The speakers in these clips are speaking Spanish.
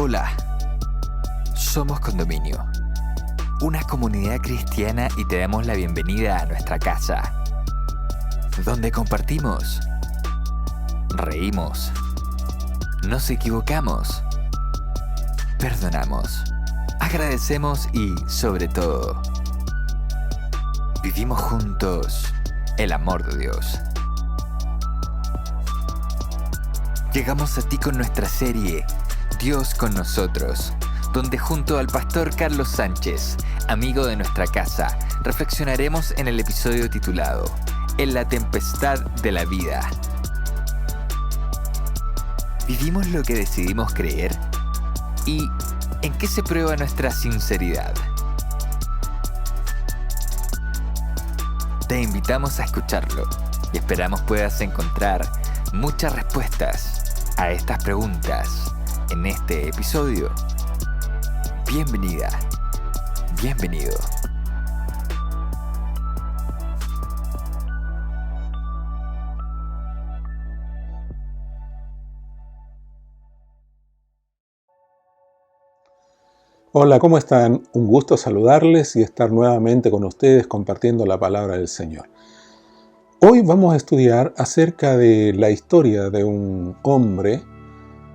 Hola, somos Condominio, una comunidad cristiana y te damos la bienvenida a nuestra casa, donde compartimos, reímos, nos equivocamos, perdonamos, agradecemos y, sobre todo, vivimos juntos el amor de Dios. Llegamos a ti con nuestra serie Dios con nosotros, donde junto al pastor Carlos Sánchez, amigo de nuestra casa, reflexionaremos en el episodio titulado En la tempestad de la vida. ¿Vivimos lo que decidimos creer? ¿Y en qué se prueba nuestra sinceridad? Te invitamos a escucharlo y esperamos puedas encontrar muchas respuestas a estas preguntas en este episodio. Bienvenida, bienvenido. Hola, ¿cómo están? Un gusto saludarles y estar nuevamente con ustedes compartiendo la palabra del Señor. Hoy vamos a estudiar acerca de la historia de un hombre,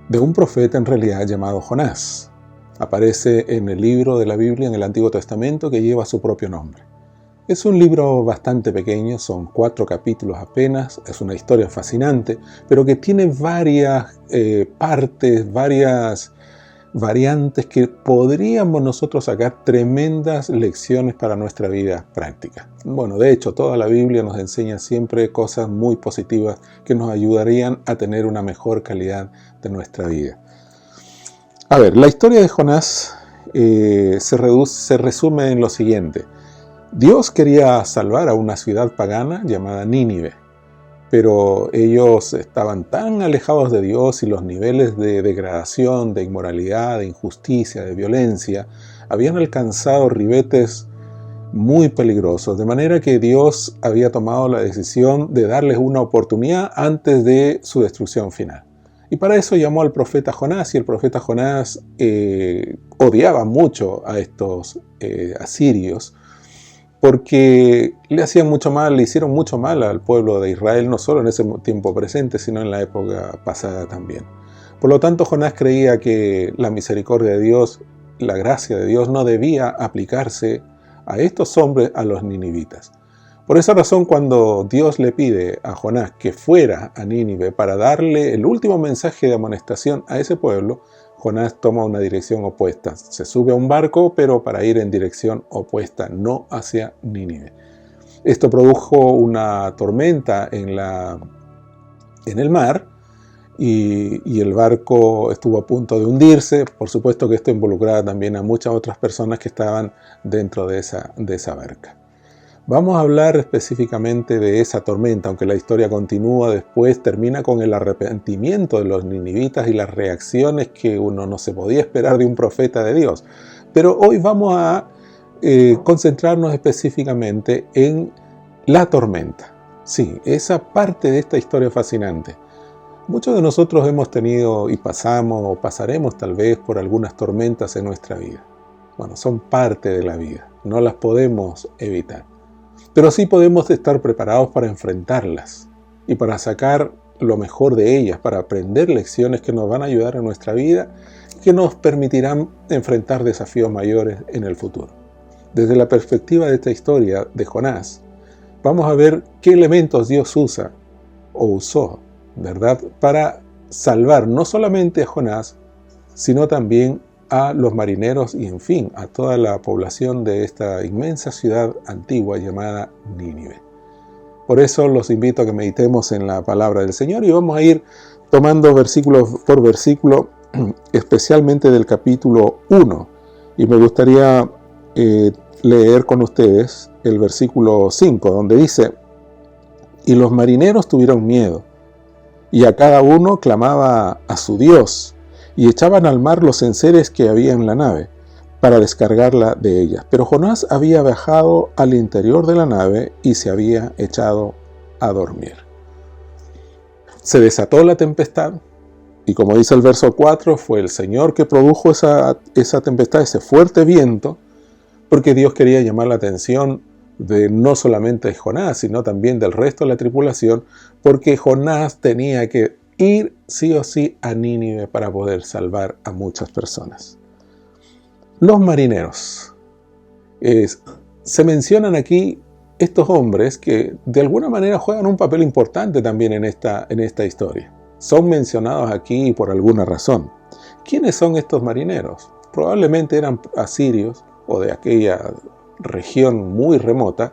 de un profeta en realidad llamado Jonás. Aparece en el libro de la Biblia en el Antiguo Testamento que lleva su propio nombre. Es un libro bastante pequeño, son 4 capítulos apenas, es una historia fascinante, pero que tiene varias partes, varias variantes que podríamos nosotros sacar tremendas lecciones para nuestra vida práctica. Bueno, de hecho, toda la Biblia nos enseña siempre cosas muy positivas que nos ayudarían a tener una mejor calidad de nuestra vida. A ver, la historia de Jonás se resume en lo siguiente. Dios quería salvar a una ciudad pagana llamada Nínive, pero ellos estaban tan alejados de Dios y los niveles de degradación, de inmoralidad, de injusticia, de violencia, habían alcanzado ribetes muy peligrosos, de manera que Dios había tomado la decisión de darles una oportunidad antes de su destrucción final. Y para eso llamó al profeta Jonás, y el profeta Jonás odiaba mucho a estos asirios, porque le hacían mucho mal, le hicieron mucho mal al pueblo de Israel, no solo en ese tiempo presente, sino en la época pasada también. Por lo tanto, Jonás creía que la misericordia de Dios, la gracia de Dios, no debía aplicarse a estos hombres, a los ninivitas. Por esa razón, cuando Dios le pide a Jonás que fuera a Nínive para darle el último mensaje de amonestación a ese pueblo, Jonás toma una dirección opuesta. Se sube a un barco, pero para ir en dirección opuesta, no hacia Nínive. Esto produjo una tormenta en el mar y el barco estuvo a punto de hundirse. Por supuesto que esto involucraba también a muchas otras personas que estaban dentro de esa barca. Vamos a hablar específicamente de esa tormenta, aunque la historia continúa después, termina con el arrepentimiento de los ninivitas y las reacciones que uno no se podía esperar de un profeta de Dios. Pero hoy vamos a concentrarnos específicamente en la tormenta. Sí, esa parte de esta historia fascinante. Muchos de nosotros hemos tenido y pasamos o pasaremos tal vez por algunas tormentas en nuestra vida. Bueno, son parte de la vida, no las podemos evitar. Pero sí podemos estar preparados para enfrentarlas y para sacar lo mejor de ellas, para aprender lecciones que nos van a ayudar en nuestra vida y que nos permitirán enfrentar desafíos mayores en el futuro. Desde la perspectiva de esta historia de Jonás, vamos a ver qué elementos Dios usa o usó, ¿verdad?, para salvar no solamente a Jonás, sino también a los marineros y, en fin, a toda la población de esta inmensa ciudad antigua llamada Nínive. Por eso los invito a que meditemos en la palabra del Señor y vamos a ir tomando versículo por versículo, especialmente del capítulo 1. Y me gustaría leer con ustedes el versículo 5, donde dice: «Y los marineros tuvieron miedo, y a cada uno clamaba a su Dios, y echaban al mar los enseres que había en la nave, para descargarla de ellas. Pero Jonás había bajado al interior de la nave y se había echado a dormir». Se desató la tempestad, Y como dice el verso 4, fue el Señor que produjo esa tempestad, ese fuerte viento, porque Dios quería llamar la atención de no solamente de Jonás, sino también del resto de la tripulación, porque Jonás tenía que ir sí o sí a Nínive para poder salvar a muchas personas. Los marineros. Se mencionan aquí estos hombres que de alguna manera juegan un papel importante también en esta historia. Son mencionados aquí por alguna razón. ¿Quiénes son estos marineros? Probablemente eran asirios o de aquella región muy remota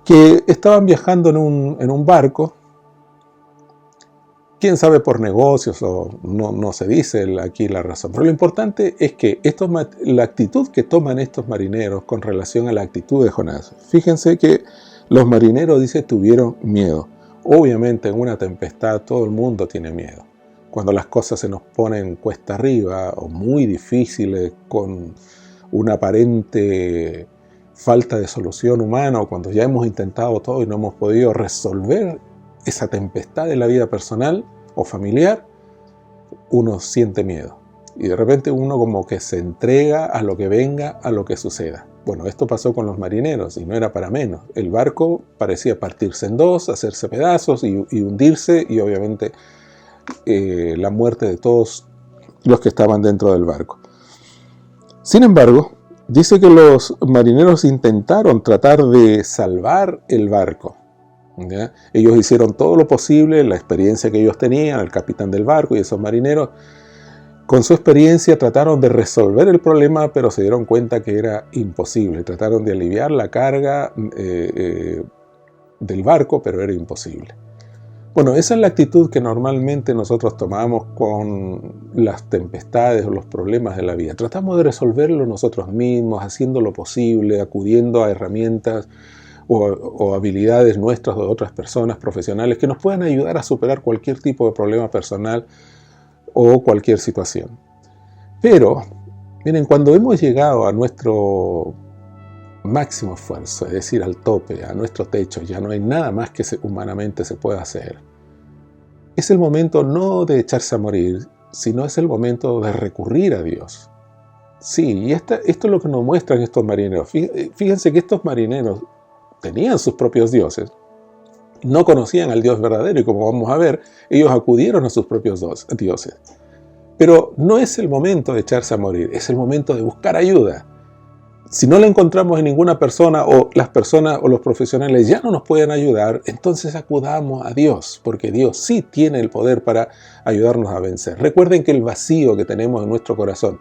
que estaban viajando en un barco, quién sabe por negocios o no se dice aquí la razón, pero lo importante es que la actitud que toman estos marineros con relación a la actitud de Jonás. Fíjense que los marineros, dice, tuvieron miedo. Obviamente en una tempestad todo el mundo tiene miedo. Cuando las cosas se nos ponen cuesta arriba o muy difíciles con una aparente falta de solución humana, o cuando ya hemos intentado todo y no hemos podido resolver esa tempestad de la vida personal o familiar, uno siente miedo. Y de repente uno como que se entrega a lo que venga, a lo que suceda. Bueno, esto pasó con los marineros y no era para menos. El barco parecía partirse en dos, hacerse pedazos y hundirse, y obviamente la muerte de todos los que estaban dentro del barco. Sin embargo, dice que los marineros intentaron tratar de salvar el barco. ¿Ya? Ellos hicieron todo lo posible, la experiencia que ellos tenían, el capitán del barco y esos marineros, con su experiencia trataron de resolver el problema, pero se dieron cuenta que era imposible. Trataron de aliviar la carga del barco, pero era imposible. Bueno, esa es la actitud que normalmente nosotros tomamos con las tempestades o los problemas de la vida. Tratamos de resolverlo nosotros mismos, haciendo lo posible, acudiendo a herramientas o habilidades nuestras o de otras personas profesionales que nos puedan ayudar a superar cualquier tipo de problema personal o cualquier situación. Pero, miren, cuando hemos llegado a nuestro máximo esfuerzo, es decir, al tope, a nuestro techo, ya no hay nada más que humanamente se pueda hacer, es el momento no de echarse a morir, sino es el momento de recurrir a Dios. Sí, y esto es lo que nos muestran estos marineros. Fíjense que estos marineros tenían sus propios dioses, no conocían al Dios verdadero y, como vamos a ver, ellos acudieron a sus propios dioses. Pero no es el momento de echarse a morir, es el momento de buscar ayuda. Si no la encontramos en ninguna persona, o las personas o los profesionales ya no nos pueden ayudar, entonces acudamos a Dios, porque Dios sí tiene el poder para ayudarnos a vencer. Recuerden que el vacío que tenemos en nuestro corazón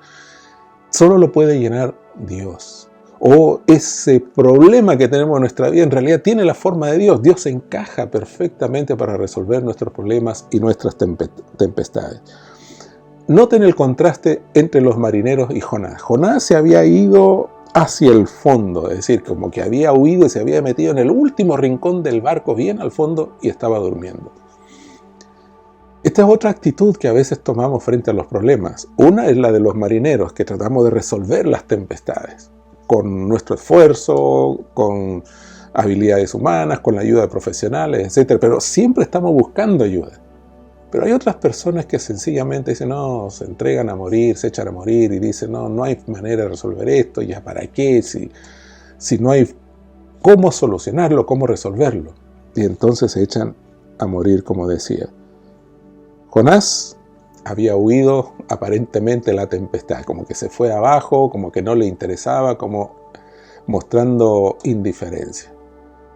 solo lo puede llenar Dios. O ese problema que tenemos en nuestra vida en realidad tiene la forma de Dios. Dios se encaja perfectamente para resolver nuestros problemas y nuestras tempestades. Noten el contraste entre los marineros y Jonás. Jonás se había ido hacia el fondo, es decir, como que había huido y se había metido en el último rincón del barco, bien al fondo, y estaba durmiendo. Esta es otra actitud que a veces tomamos frente a los problemas. Una es la de los marineros, que tratamos de resolver las tempestades con nuestro esfuerzo, con habilidades humanas, con la ayuda de profesionales, etc. Pero siempre estamos buscando ayuda. Pero hay otras personas que sencillamente dicen, no, se entregan a morir, se echan a morir y dicen, no hay manera de resolver esto, ya para qué, si no hay cómo solucionarlo, cómo resolverlo. Y entonces se echan a morir, como decía. Jonás había huido aparentemente de la tempestad, como que se fue abajo, como que no le interesaba, como mostrando indiferencia.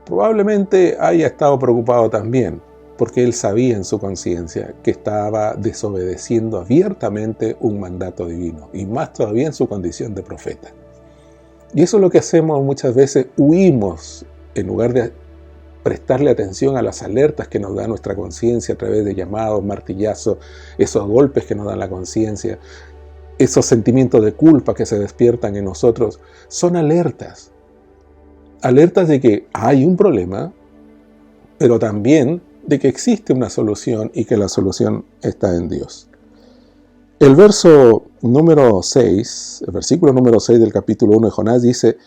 Probablemente haya estado preocupado también, porque él sabía en su conciencia que estaba desobedeciendo abiertamente un mandato divino, y más todavía en su condición de profeta. Y eso es lo que hacemos muchas veces, huimos en lugar de prestarle atención a las alertas que nos da nuestra conciencia a través de llamados, martillazos, esos golpes que nos dan la conciencia, esos sentimientos de culpa que se despiertan en nosotros, son alertas. Alertas de que hay un problema, pero también de que existe una solución y que la solución está en Dios. El versículo número 6 del capítulo 1 de Jonás dice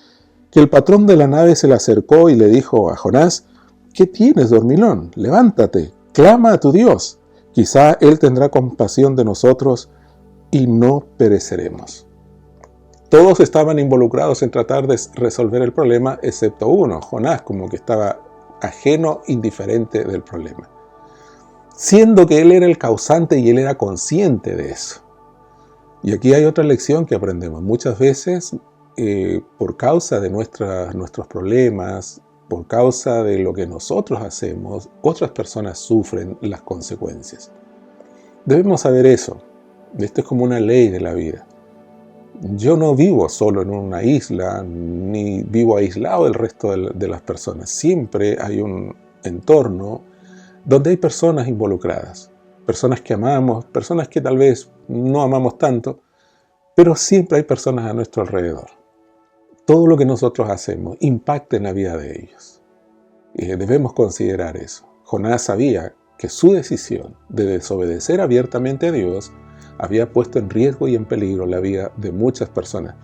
que el patrón de la nave se le acercó y le dijo a Jonás, ¿qué tienes, dormilón? Levántate, clama a tu Dios, Quizá Él tendrá compasión de nosotros y no pereceremos. Todos estaban involucrados en tratar de resolver el problema, excepto uno, Jonás, como que estaba ajeno, indiferente del problema. Siendo que él era el causante y él era consciente de eso. Y aquí hay otra lección que aprendemos. Muchas veces, por causa de nuestros problemas, por causa de lo que nosotros hacemos, otras personas sufren las consecuencias. Debemos saber eso. Esto es como una ley de la vida. Yo no vivo solo en una isla, ni vivo aislado del resto de las personas. Siempre hay un entorno donde hay personas involucradas. Personas que amamos, personas que tal vez no amamos tanto, pero siempre hay personas a nuestro alrededor. Todo lo que nosotros hacemos impacta en la vida de ellos. Debemos considerar eso. Jonás sabía que su decisión de desobedecer abiertamente a Dios había puesto en riesgo y en peligro la vida de muchas personas,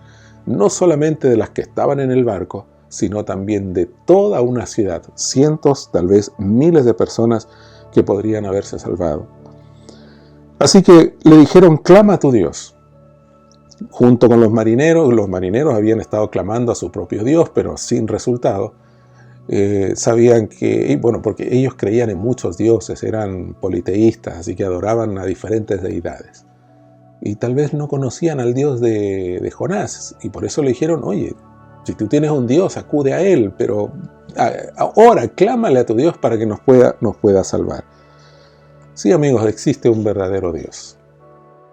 no solamente de las que estaban en el barco, sino también de toda una ciudad, cientos, tal vez miles de personas que podrían haberse salvado. Así que le dijeron, clama a tu Dios. Junto con los marineros habían estado clamando a su propio Dios, pero sin resultado. Sabían que, porque ellos creían en muchos dioses, eran politeístas, así que adoraban a diferentes deidades. Y tal vez no conocían al Dios de Jonás, y por eso le dijeron, oye, si tú tienes un Dios, acude a Él, pero ahora clámale a tu Dios para que nos pueda salvar. Sí, amigos, existe un verdadero Dios.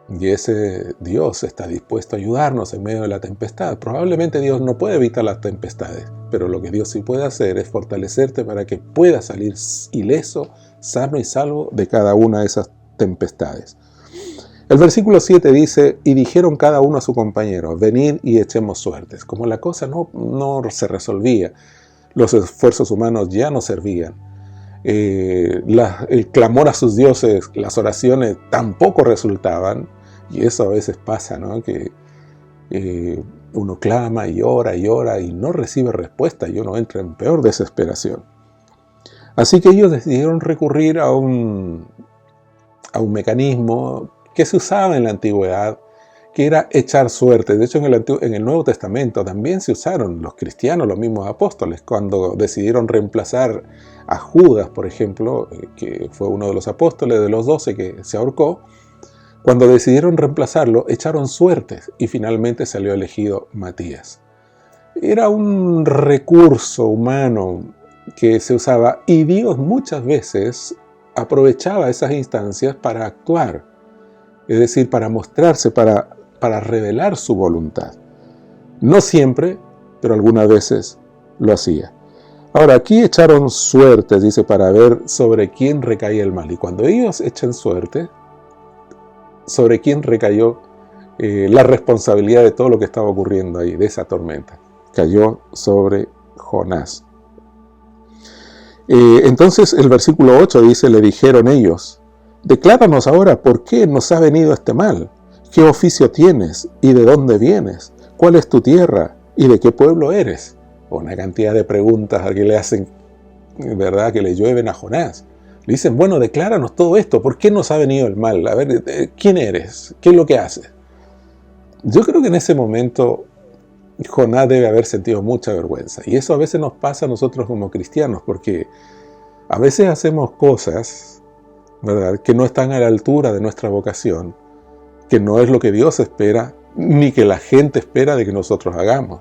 Y ese Dios está dispuesto a ayudarnos en medio de la tempestad. Probablemente Dios no puede evitar las tempestades, pero lo que Dios sí puede hacer es fortalecerte para que puedas salir ileso, sano y salvo de cada una de esas tempestades. El versículo 7 dice, y dijeron cada uno a su compañero, venid y echemos suertes. Como la cosa no se resolvía, los esfuerzos humanos ya no servían. El clamor a sus dioses, las oraciones tampoco resultaban, y eso a veces pasa, ¿no? Que uno clama y ora y no recibe respuesta y uno entra en peor desesperación. Así que ellos decidieron recurrir a un mecanismo que se usaba en la antigüedad, que era echar suertes. De hecho, en el Nuevo Testamento también se usaron los cristianos, los mismos apóstoles, cuando decidieron reemplazar a Judas, por ejemplo, que fue uno de los apóstoles de los 12 que se ahorcó. Cuando decidieron reemplazarlo, echaron suertes y finalmente salió elegido Matías. Era un recurso humano que se usaba y Dios muchas veces aprovechaba esas instancias para actuar, es decir, para mostrarse, para revelar su voluntad. No siempre, pero algunas veces lo hacía. Ahora, aquí echaron suertes, dice, para ver sobre quién recaía el mal. Y cuando ellos echan suerte, sobre quién recayó la responsabilidad de todo lo que estaba ocurriendo ahí, de esa tormenta. Cayó sobre Jonás. Entonces el versículo 8 dice, le dijeron ellos, decláranos ahora por qué nos ha venido este mal, qué oficio tienes y de dónde vienes, cuál es tu tierra y de qué pueblo eres. Una cantidad de preguntas que le hacen, ¿verdad?, que le llueven a Jonás. Le dicen, bueno, decláranos todo esto, ¿por qué nos ha venido el mal? A ver, ¿quién eres? ¿Qué es lo que haces? Yo creo que en ese momento Jonás debe haber sentido mucha vergüenza. Y eso a veces nos pasa a nosotros como cristianos, porque a veces hacemos cosas, ¿verdad?, que no están a la altura de nuestra vocación, que no es lo que Dios espera, ni que la gente espera de que nosotros hagamos.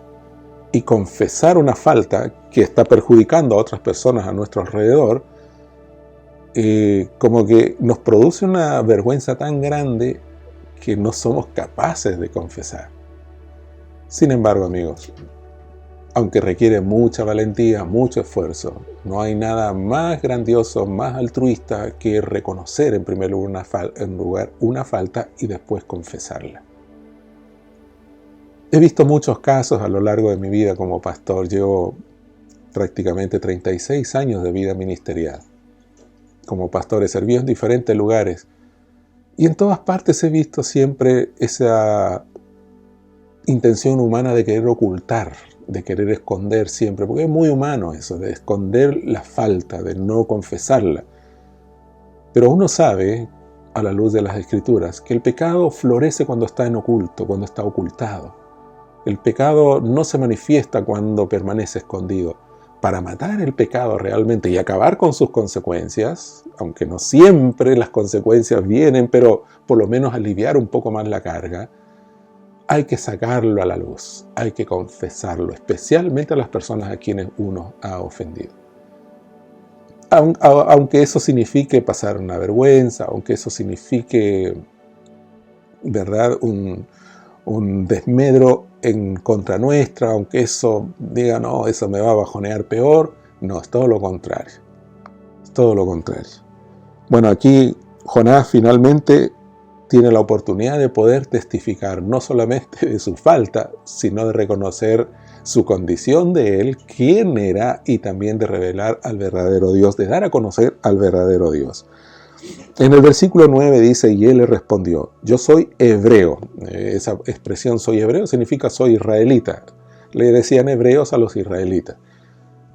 Y confesar una falta que está perjudicando a otras personas a nuestro alrededor, como que nos produce una vergüenza tan grande que no somos capaces de confesar. Sin embargo, amigos, aunque requiere mucha valentía, mucho esfuerzo, no hay nada más grandioso, más altruista que reconocer en primer lugar una falta y después confesarla. He visto muchos casos a lo largo de mi vida como pastor. Llevo prácticamente 36 años de vida ministerial. Como pastor he servido en diferentes lugares y en todas partes he visto siempre esa intención humana de querer ocultar, de querer esconder siempre, porque es muy humano eso, de esconder la falta, de no confesarla. Pero uno sabe a la luz de las Escrituras, que el pecado florece cuando está en oculto, cuando está ocultado. El pecado no se manifiesta cuando permanece escondido. Para matar el pecado realmente y acabar con sus consecuencias, aunque no siempre las consecuencias vienen, pero por lo menos aliviar un poco más la carga, hay que sacarlo a la luz, hay que confesarlo, especialmente a las personas a quienes uno ha ofendido. Aunque eso signifique pasar una vergüenza, aunque eso signifique, ¿verdad?, un desmedro en contra nuestra, aunque eso diga, no, eso me va a bajonear peor. No, es todo lo contrario. Es todo lo contrario. Bueno, aquí Jonás finalmente tiene la oportunidad de poder testificar no solamente de su falta, sino de reconocer su condición de él, quién era, y también de revelar al verdadero Dios, de dar a conocer al verdadero Dios. En el versículo 9 dice, y él le respondió, yo soy hebreo. Esa expresión soy hebreo significa soy israelita. Le decían hebreos a los israelitas.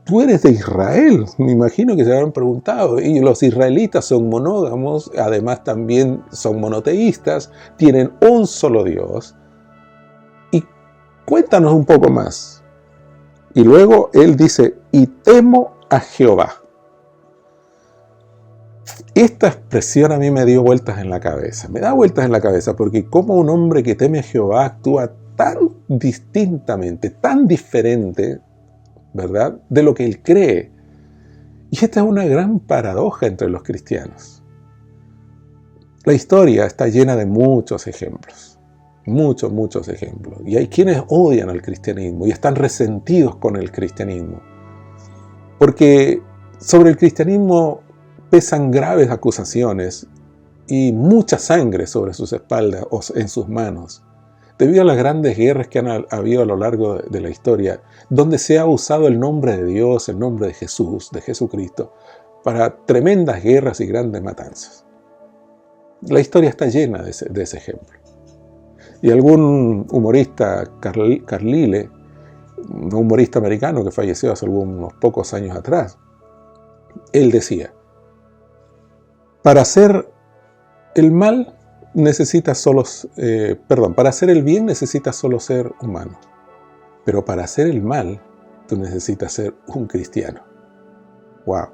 Tú eres de Israel, me imagino que se habrán preguntado. Y los israelitas son monógamos, además también son monoteístas, tienen un solo Dios. Y cuéntanos un poco más. Y luego él dice, y temo a Jehová. Esta expresión a mí me dio vueltas en la cabeza. Me da vueltas en la cabeza porque como un hombre que teme a Jehová actúa tan distintamente, tan diferente, ¿verdad?, de lo que él cree. Y esta es una gran paradoja entre los cristianos. La historia está llena de muchos ejemplos. Muchos ejemplos. Y hay quienes odian al cristianismo y están resentidos con el cristianismo. Porque sobre el cristianismo pesan graves acusaciones y mucha sangre sobre sus espaldas o en sus manos, debido a las grandes guerras que han habido a lo largo de la historia, donde se ha usado el nombre de Dios, el nombre de Jesús, de Jesucristo, para tremendas guerras y grandes matanzas. La historia está llena de ese ejemplo. Y algún humorista, Carlile, un humorista americano que falleció hace unos pocos años atrás, él decía, para hacer el mal necesitas solo, para hacer el bien necesitas solo ser humano. Pero para hacer el mal, tú necesitas ser un cristiano. Wow.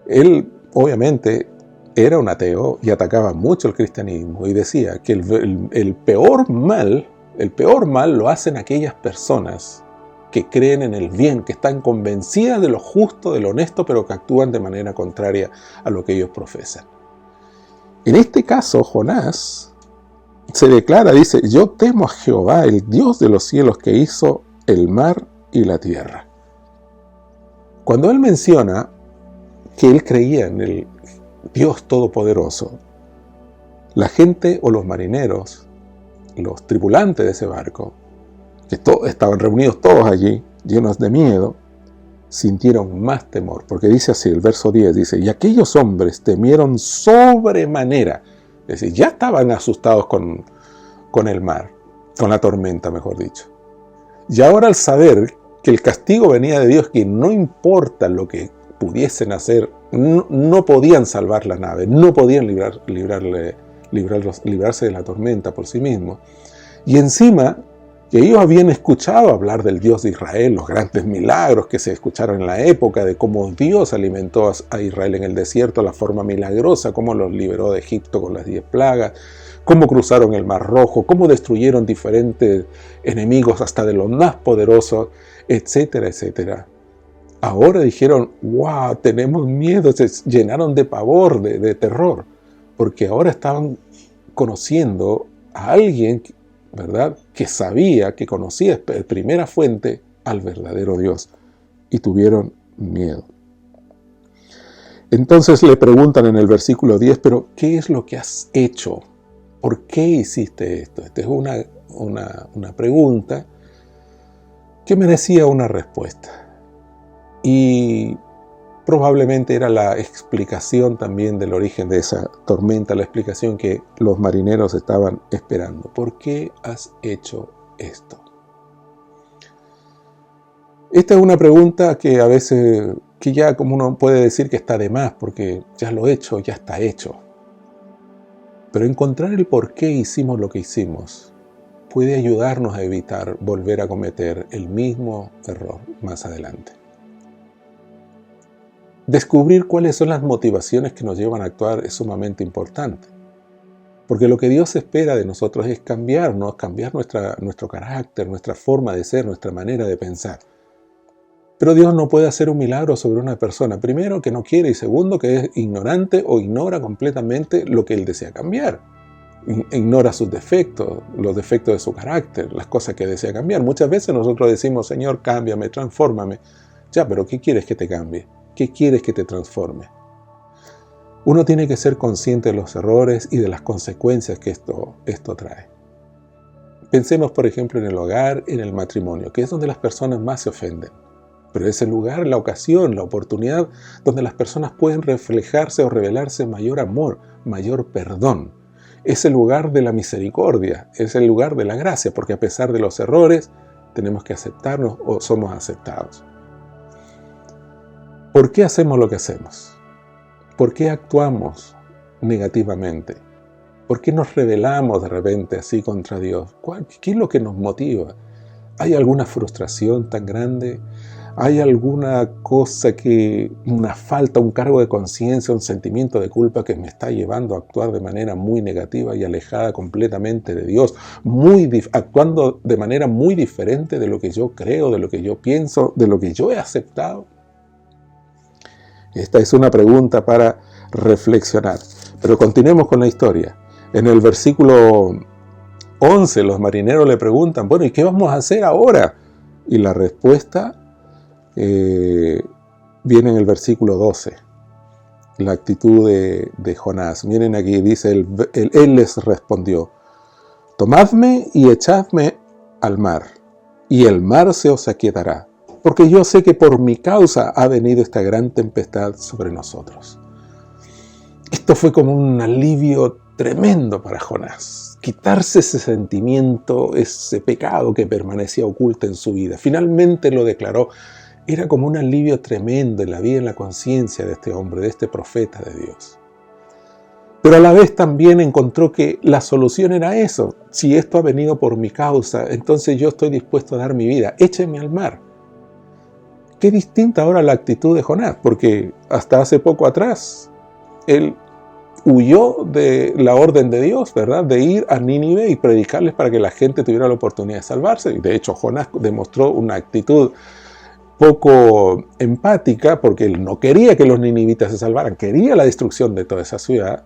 Él, obviamente, era un ateo y atacaba mucho el cristianismo y decía que el peor mal lo hacen aquellas personas que creen en el bien, que están convencidas de lo justo, de lo honesto, pero que actúan de manera contraria a lo que ellos profesan. En este caso, Jonás se declara, dice, yo temo a Jehová, el Dios de los cielos, que hizo el mar y la tierra. Cuando él menciona que él creía en el Dios Todopoderoso, la gente o los marineros, los tripulantes de ese barco, que estaban reunidos todos allí, llenos de miedo, sintieron más temor, porque dice así, el verso 10 dice, y aquellos hombres temieron sobremanera, es decir, ya estaban asustados con el mar, con la tormenta, mejor dicho. Y ahora al saber que el castigo venía de Dios, que no importa lo que pudiesen hacer, no podían salvar la nave, no podían librarse de la tormenta por sí mismos, y encima que ellos habían escuchado hablar del Dios de Israel, los grandes milagros que se escucharon en la época, de cómo Dios alimentó a Israel en el desierto, la forma milagrosa, cómo los liberó de Egipto con las 10 plagas, cómo cruzaron el Mar Rojo, cómo destruyeron diferentes enemigos hasta de los más poderosos, etcétera, etcétera. Ahora dijeron, wow, tenemos miedo, se llenaron de pavor, de terror, porque ahora estaban conociendo a alguien, ¿verdad?, que sabía, que conocía de primera fuente al verdadero Dios, y tuvieron miedo. Entonces le preguntan en el versículo 10, pero ¿qué es lo que has hecho? ¿Por qué hiciste esto? Esta es una pregunta que merecía una respuesta. Y probablemente era la explicación también del origen de esa tormenta, la explicación que los marineros estaban esperando. ¿Por qué has hecho esto? Esta es una pregunta que a veces, que ya como uno puede decir que está de más, porque ya lo he hecho, ya está hecho. Pero encontrar el por qué hicimos lo que hicimos puede ayudarnos a evitar volver a cometer el mismo error más adelante. Descubrir cuáles son las motivaciones que nos llevan a actuar es sumamente importante. Porque lo que Dios espera de nosotros es cambiarnos, cambiar nuestro carácter, nuestra forma de ser, nuestra manera de pensar. Pero Dios no puede hacer un milagro sobre una persona, primero, que no quiere, y segundo, que es ignorante o ignora completamente lo que Él desea cambiar. Ignora sus defectos, los defectos de su carácter, las cosas que desea cambiar. Muchas veces nosotros decimos, Señor, cámbiame, transfórmame. Ya, pero ¿qué quieres que te cambie? ¿Qué quieres que te transforme? Uno tiene que ser consciente de los errores y de las consecuencias que esto trae. Pensemos, por ejemplo, en el hogar, en el matrimonio, que es donde las personas más se ofenden. Pero es el lugar, la ocasión, la oportunidad donde las personas pueden reflejarse o revelarse mayor amor, mayor perdón. Es el lugar de la misericordia, es el lugar de la gracia, porque a pesar de los errores, tenemos que aceptarnos o somos aceptados. ¿Por qué hacemos lo que hacemos? ¿Por qué actuamos negativamente? ¿Por qué nos rebelamos de repente así contra Dios? ¿Qué es lo que nos motiva? ¿Hay alguna frustración tan grande? ¿Hay alguna cosa una falta, un cargo de conciencia, un sentimiento de culpa que me está llevando a actuar de manera muy negativa y alejada completamente de Dios? Actuando de manera muy diferente de lo que yo creo, de lo que yo pienso, de lo que yo he aceptado. Esta es una pregunta para reflexionar. Pero continuemos con la historia. En el versículo 11, los marineros le preguntan, bueno, ¿y qué vamos a hacer ahora? Y la respuesta viene en el versículo 12. La actitud de Jonás. Miren aquí, dice, él les respondió, tomadme y echadme al mar, y el mar se os aquietará, porque yo sé que por mi causa ha venido esta gran tempestad sobre nosotros. Esto fue como un alivio tremendo para Jonás. Quitarse ese sentimiento, ese pecado que permanecía oculto en su vida. Finalmente lo declaró. Era como un alivio tremendo en la vida y en la conciencia de este hombre, de este profeta de Dios. Pero a la vez también encontró que la solución era eso. Si esto ha venido por mi causa, entonces yo estoy dispuesto a dar mi vida. Écheme al mar. Qué distinta ahora la actitud de Jonás, porque hasta hace poco atrás él huyó de la orden de Dios, ¿verdad? De ir a Nínive y predicarles para que la gente tuviera la oportunidad de salvarse. Y de hecho Jonás demostró una actitud poco empática porque él no quería que los ninivitas se salvaran, quería la destrucción de toda esa ciudad.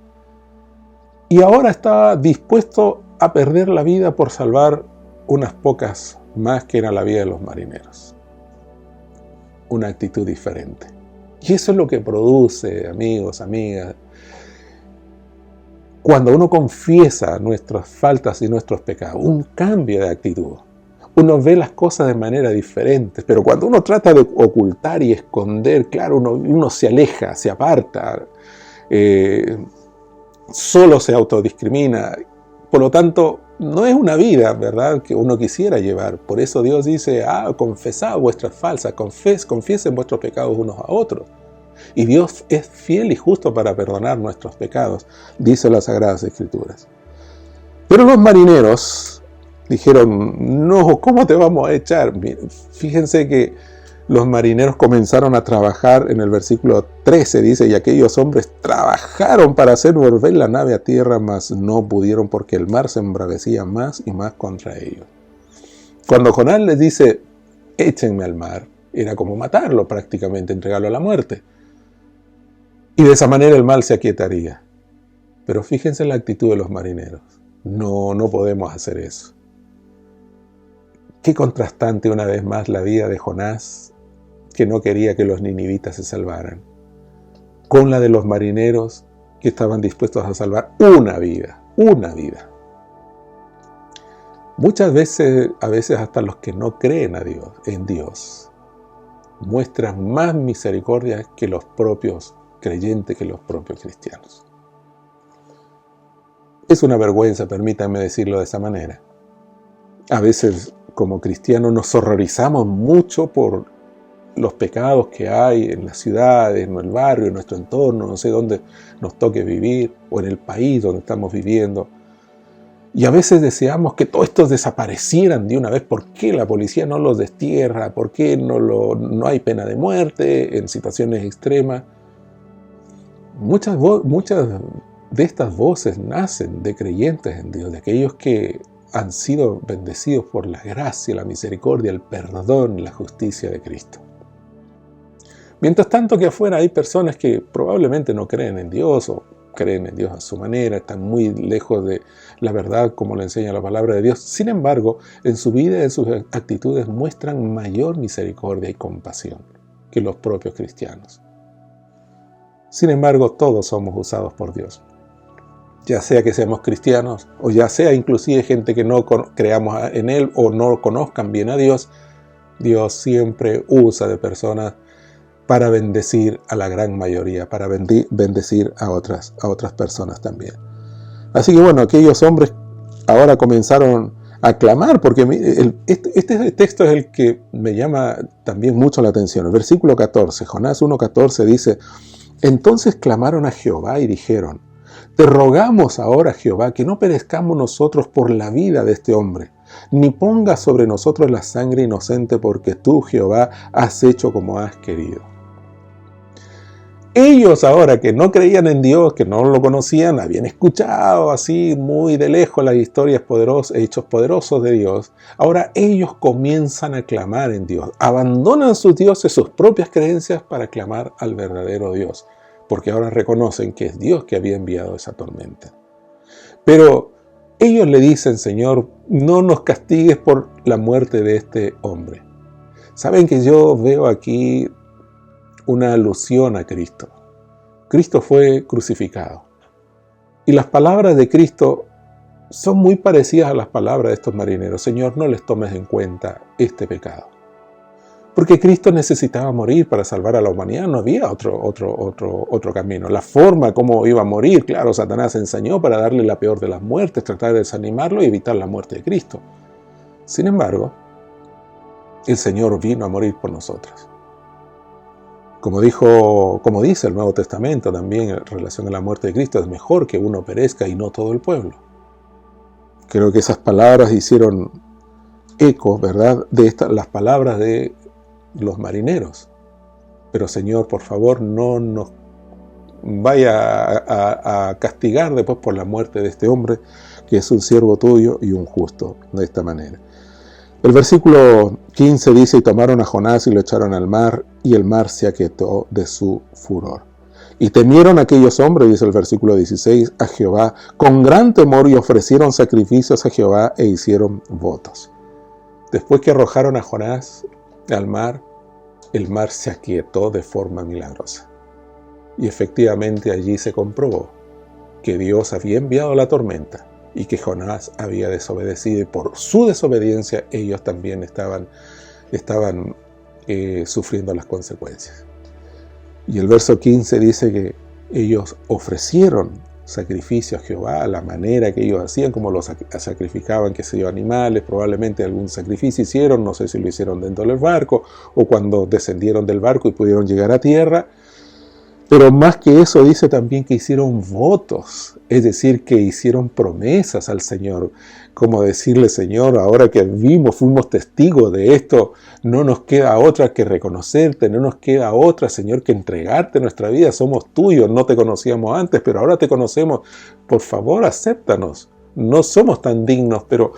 Y ahora estaba dispuesto a perder la vida por salvar unas pocas más que era la vida de los marineros. Una actitud diferente. Y eso es lo que produce, amigos, amigas, cuando uno confiesa nuestras faltas y nuestros pecados, un cambio de actitud. Uno ve las cosas de manera diferente, pero cuando uno trata de ocultar y esconder, claro, uno se aleja, se aparta, solo se autodiscrimina. Por lo tanto, no es una vida, ¿verdad?, que uno quisiera llevar. Por eso Dios dice, confesad vuestras falsas, confiesen vuestros pecados unos a otros. Y Dios es fiel y justo para perdonar nuestros pecados, dice las Sagradas Escrituras. Pero los marineros dijeron, no, ¿cómo te vamos a echar? Fíjense que los marineros comenzaron a trabajar, en el versículo 13 dice, y aquellos hombres trabajaron para hacer volver la nave a tierra, mas no pudieron porque el mar se embravecía más y más contra ellos. Cuando Jonás les dice, échenme al mar, era como matarlo prácticamente, entregarlo a la muerte. Y de esa manera el mal se aquietaría. Pero fíjense en la actitud de los marineros. No podemos hacer eso. Qué contrastante una vez más la vida de Jonás, que no quería que los ninivitas se salvaran, con la de los marineros que estaban dispuestos a salvar una vida. Muchas veces, a veces hasta los que no creen en Dios, muestran más misericordia que los propios creyentes, que los propios cristianos. Es una vergüenza, permítanme decirlo de esa manera. A veces, como cristianos, nos horrorizamos mucho por los pecados que hay en las ciudades, en el barrio, en nuestro entorno, no sé dónde nos toque vivir, o en el país donde estamos viviendo. Y a veces deseamos que todos estos desaparecieran de una vez. ¿Por qué la policía no los destierra? ¿Por qué no hay pena de muerte en situaciones extremas? Muchas de estas voces nacen de creyentes en Dios, de aquellos que han sido bendecidos por la gracia, la misericordia, el perdón y la justicia de Cristo. Mientras tanto que afuera hay personas que probablemente no creen en Dios o creen en Dios a su manera, están muy lejos de la verdad como le enseña la palabra de Dios. Sin embargo, en su vida y en sus actitudes muestran mayor misericordia y compasión que los propios cristianos. Sin embargo, todos somos usados por Dios. Ya sea que seamos cristianos o ya sea inclusive gente que no creamos en Él o no conozcan bien a Dios, Dios siempre usa de personas para bendecir a la gran mayoría, para bendecir a otras personas también. Así que bueno, aquellos hombres ahora comenzaron a clamar, porque este texto es el que me llama también mucho la atención. El versículo 14, Jonás 1:14 dice: entonces clamaron a Jehová y dijeron: te rogamos ahora, Jehová, que no perezcamos nosotros por la vida de este hombre, ni pongas sobre nosotros la sangre inocente, porque tú, Jehová, has hecho como has querido. Ellos ahora que no creían en Dios, que no lo conocían, habían escuchado así muy de lejos las historias poderosas, hechos poderosos de Dios. Ahora ellos comienzan a clamar en Dios, abandonan sus dioses, sus propias creencias para clamar al verdadero Dios, porque ahora reconocen que es Dios que había enviado esa tormenta. Pero ellos le dicen: Señor, no nos castigues por la muerte de este hombre. Saben que yo veo aquí una alusión a Cristo. Cristo fue crucificado. Y las palabras de Cristo son muy parecidas a las palabras de estos marineros. Señor, no les tomes en cuenta este pecado. Porque Cristo necesitaba morir para salvar a la humanidad. No había otro camino. La forma como iba a morir, claro, Satanás enseñó para darle la peor de las muertes, tratar de desanimarlo y evitar la muerte de Cristo. Sin embargo, el Señor vino a morir por nosotros. Como dice el Nuevo Testamento también en relación a la muerte de Cristo, es mejor que uno perezca y no todo el pueblo. Creo que esas palabras hicieron eco, ¿verdad?, de las palabras de los marineros. Pero Señor, por favor, no nos vaya a castigar después por la muerte de este hombre, que es un siervo tuyo y un justo, de esta manera. El versículo 15 dice: y tomaron a Jonás y lo echaron al mar, y el mar se aquietó de su furor. Y temieron aquellos hombres, dice el versículo 16, a Jehová con gran temor, y ofrecieron sacrificios a Jehová e hicieron votos. Después que arrojaron a Jonás al mar, el mar se aquietó de forma milagrosa. Y efectivamente allí se comprobó que Dios había enviado la tormenta y que Jonás había desobedecido, y por su desobediencia ellos también estaban sufriendo las consecuencias. Y el verso 15 dice que ellos ofrecieron sacrificio a Jehová a la manera que ellos hacían, como los sacrificaban, qué sé yo, animales, probablemente algún sacrificio hicieron, no sé si lo hicieron dentro del barco o cuando descendieron del barco y pudieron llegar a tierra. Pero más que eso, dice también que hicieron votos, es decir, que hicieron promesas al Señor, como decirle: Señor, ahora que fuimos testigos de esto, no nos queda otra que reconocerte, no nos queda otra, Señor, que entregarte nuestra vida. Somos tuyos, no te conocíamos antes, pero ahora te conocemos. Por favor, acéptanos. No somos tan dignos, pero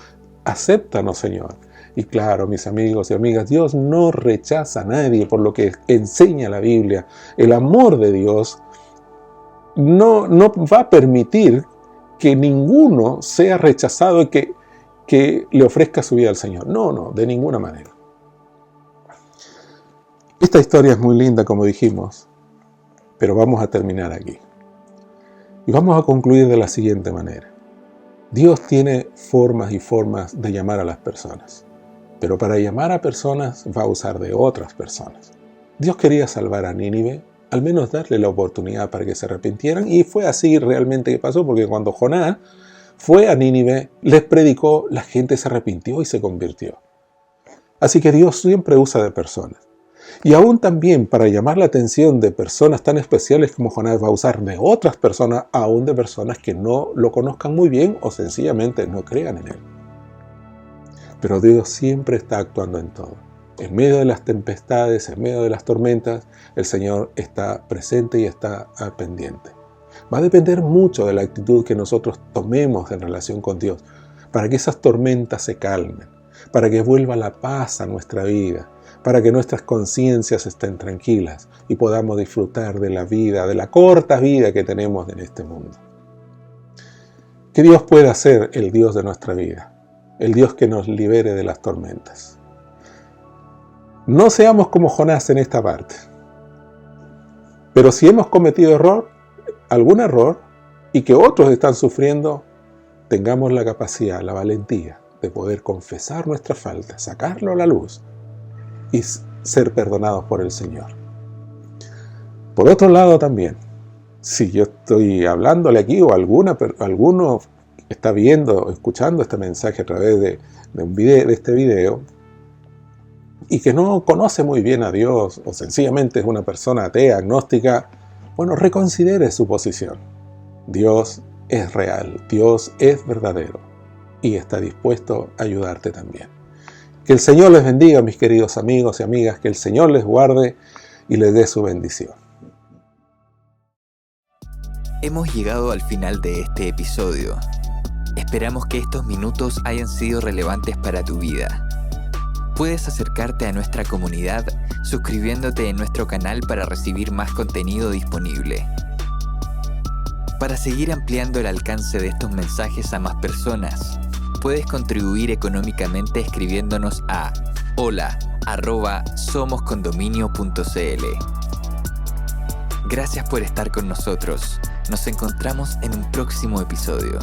acéptanos, Señor. Y claro, mis amigos y amigas, Dios no rechaza a nadie, por lo que enseña la Biblia. El amor de Dios no va a permitir que ninguno sea rechazado y que le ofrezca su vida al Señor. No, de ninguna manera. Esta historia es muy linda, como dijimos, pero vamos a terminar aquí. Y vamos a concluir de la siguiente manera. Dios tiene formas y formas de llamar a las personas. Pero para llamar a personas va a usar de otras personas. Dios quería salvar a Nínive, al menos darle la oportunidad para que se arrepintieran, y fue así realmente que pasó, porque cuando Jonás fue a Nínive, les predicó, la gente se arrepintió y se convirtió. Así que Dios siempre usa de personas. Y aún también para llamar la atención de personas tan especiales como Jonás, va a usar de otras personas, aún de personas que no lo conozcan muy bien o sencillamente no crean en él. Pero Dios siempre está actuando en todo. En medio de las tempestades, en medio de las tormentas, el Señor está presente y está al pendiente. Va a depender mucho de la actitud que nosotros tomemos en relación con Dios, para que esas tormentas se calmen, para que vuelva la paz a nuestra vida, para que nuestras conciencias estén tranquilas y podamos disfrutar de la vida, de la corta vida que tenemos en este mundo. Que Dios pueda ser el Dios de nuestra vida, el Dios que nos libere de las tormentas. No seamos como Jonás en esta parte. Pero si hemos cometido algún error, y que otros están sufriendo, tengamos la capacidad, la valentía de poder confesar nuestra falta, sacarlo a la luz y ser perdonados por el Señor. Por otro lado también, si yo estoy hablándole aquí o alguno está viendo o escuchando este mensaje a través de este video, y que no conoce muy bien a Dios, o sencillamente es una persona atea, agnóstica, bueno, reconsidere su posición. Dios es real, Dios es verdadero, y está dispuesto a ayudarte también. Que el Señor les bendiga, mis queridos amigos y amigas, que el Señor les guarde y les dé su bendición. Hemos llegado al final de este episodio. Esperamos que estos minutos hayan sido relevantes para tu vida. Puedes acercarte a nuestra comunidad suscribiéndote en nuestro canal para recibir más contenido disponible. Para seguir ampliando el alcance de estos mensajes a más personas, puedes contribuir económicamente escribiéndonos a hola@somoscondominio.cl. Gracias por estar con nosotros. Nos encontramos en un próximo episodio.